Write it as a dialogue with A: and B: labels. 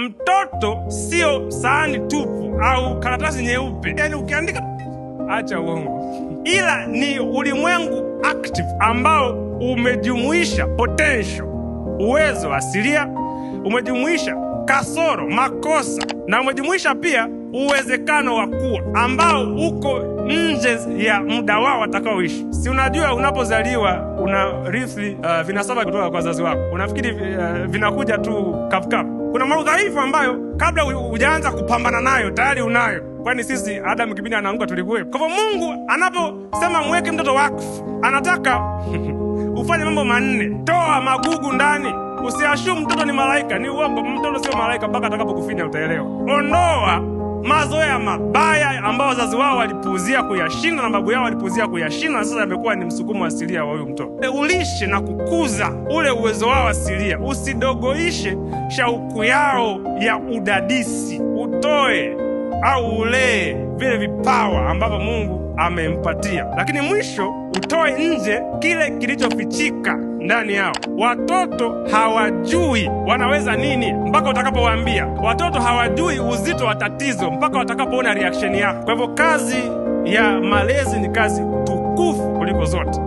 A: mtoto sio sahani tupu au karatasi nyeupe, yani ukiandika acha uongo, ila ni ulimwengu active ambao umejumuisha potential, uwezo asilia, umejumuisha kasoro, makosa, na umejumuisha pia uwezekano wa kuwa ambao uko nje ya muda wao watakaoishi. Si unajua unapozaliwa unarithi vinasaba kutoka kwa wazazi wako, unafikiri vinakuja tu kapu. Kuna maudhaifu ambayo kabla hujaanza kupambana nayo tayari unayo, kwani sisi Adam kipindi anaanguka tulikuwepo. Kwa hivyo Mungu anaposema mweke mtoto wakfu, anataka ufanye mambo manne. Toa magugu ndani. Usiashumu mtoto ni malaika, ni uongo. Mtoto sio malaika mpaka atakapokufinya utaelewa. Ondoa mazoea mabaya ambao wazazi wao walipuuzia kuyashinda na babu yao walipuuzia kuyashinda, na sasa yamekuwa ni msukumo asilia wa huyu mtoto. Ulishe na kukuza ule uwezo wao asilia. Usidogoishe shauku yao ya udadisi. Utoe au ulee vile vipawa ambavyo Mungu amempatia. Lakini mwisho, utoe nje kile kilichofichika ndani yao. Watoto hawajui wanaweza nini mpaka utakapowaambia. Watoto hawajui uzito wa tatizo mpaka watakapoona reaction yako. Kwa hivyo kazi ya malezi ni kazi tukufu kuliko zote.